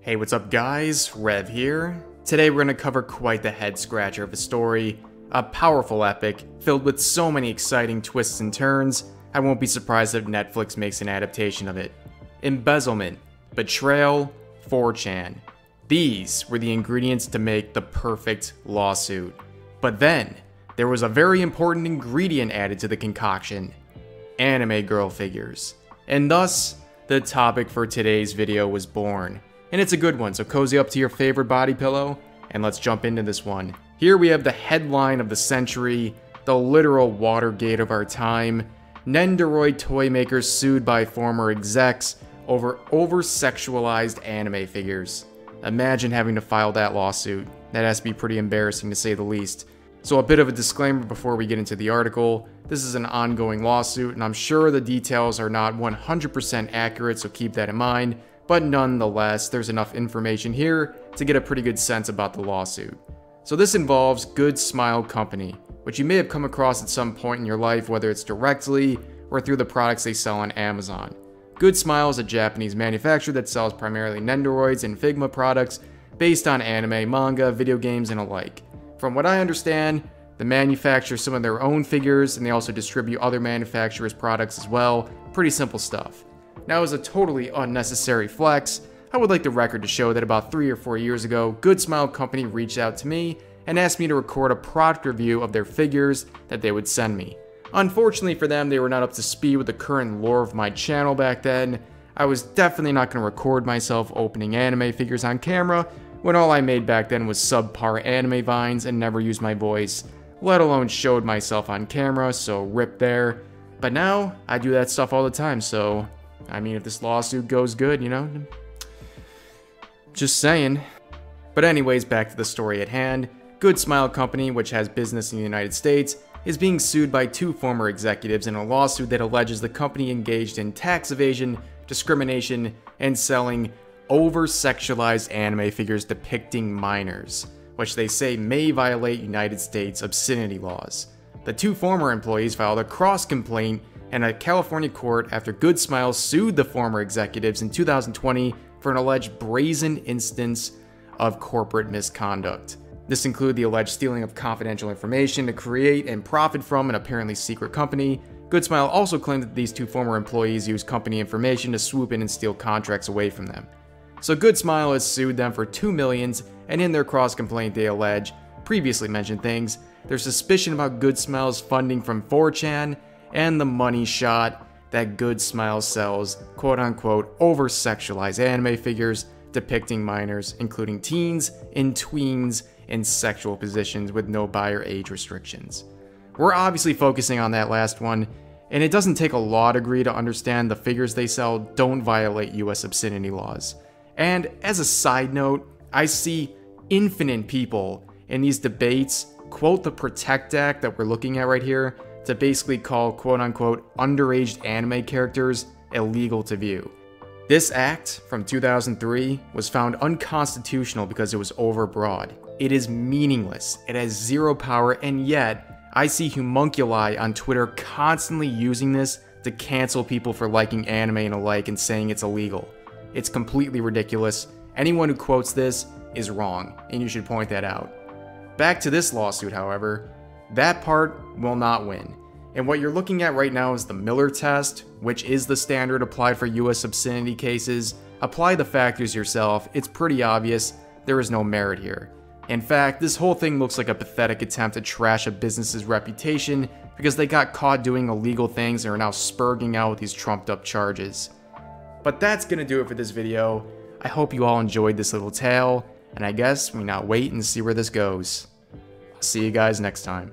Hey, what's up guys? Rev here. Today we're going to cover quite the head scratcher of a story, a powerful epic filled with so many exciting twists and turns, I won't be surprised if Netflix makes an adaptation of it. Embezzlement, betrayal, 4chan. These were the ingredients to make the perfect lawsuit. But then, there was a very important ingredient added to the concoction: anime girl figures. And thus, the topic for today's video was born. And it's a good one, so cozy up to your favorite body pillow, and let's jump into this one. Here we have the headline of the century, the literal Watergate of our time. Nendoroid toy makers sued by former execs over over-sexualized anime figures. Imagine having to file that lawsuit. That has to be pretty embarrassing to say the least. So a bit of a disclaimer before we get into the article. This is an ongoing lawsuit, and I'm sure the details are not 100% accurate, so keep that in mind. But nonetheless, there's enough information here to get a pretty good sense about the lawsuit. So this involves Good Smile Company, which you may have come across at some point in your life, whether it's directly or through the products they sell on Amazon. Good Smile is a Japanese manufacturer that sells primarily Nendoroids and Figma products based on anime, manga, video games, and alike. From what I understand, they manufacture some of their own figures, and they also distribute other manufacturers' products as well. Pretty simple stuff. Now, as a totally unnecessary flex, I would like the record to show that about 3 or 4 years ago, Good Smile Company reached out to me and asked me to record a product review of their figures that they would send me. Unfortunately for them, they were not up to speed with the current lore of my channel back then. I was definitely not going to record myself opening anime figures on camera when all I made back then was subpar anime vines and never used my voice, let alone showed myself on camera, so rip there. But now, I do that stuff all the time, so I mean, if this lawsuit goes good, you know, just saying. But anyways, back to the story at hand. Good Smile Company, which has business in the United States, is being sued by 2 former executives in a lawsuit that alleges the company engaged in tax evasion, discrimination, and selling over-sexualized anime figures depicting minors, which they say may violate United States obscenity laws. The 2 former employees filed a cross-complaint in a California court after Good Smile sued the former executives in 2020 for an alleged brazen instance of corporate misconduct. This included the alleged stealing of confidential information to create and profit from an apparently secret company. Good Smile also claimed that these 2 former employees used company information to swoop in and steal contracts away from them. So Good Smile has sued them for $2 million, and in their cross-complaint they allege previously mentioned things. There's suspicion about Good Smile's funding from 4chan, and the money shot that Good Smile sells quote-unquote over-sexualized anime figures depicting minors, including teens and tweens in sexual positions with no buyer age restrictions. We're obviously focusing on that last one, and it doesn't take a law degree to understand the figures they sell don't violate US obscenity laws. And as a side note, I see infinite people in these debates quote the Protect Act that we're looking at right here to basically call quote-unquote underage anime characters illegal to view. This act from 2003 was found unconstitutional because it was overbroad. It is meaningless, it has zero power, and yet I see homunculi on Twitter constantly using this to cancel people for liking anime and alike and saying it's illegal. It's completely ridiculous. Anyone who quotes this is wrong, and you should point that out. Back to this lawsuit, however, that part will not win. And what you're looking at right now is the Miller test, which is the standard applied for US obscenity cases. Apply the factors yourself, it's pretty obvious there is no merit here. In fact, this whole thing looks like a pathetic attempt to trash a business's reputation because they got caught doing illegal things and are now spurging out with these trumped up charges. But that's gonna do it for this video. I hope you all enjoyed this little tale, and I guess we now wait and see where this goes. I'll see you guys next time.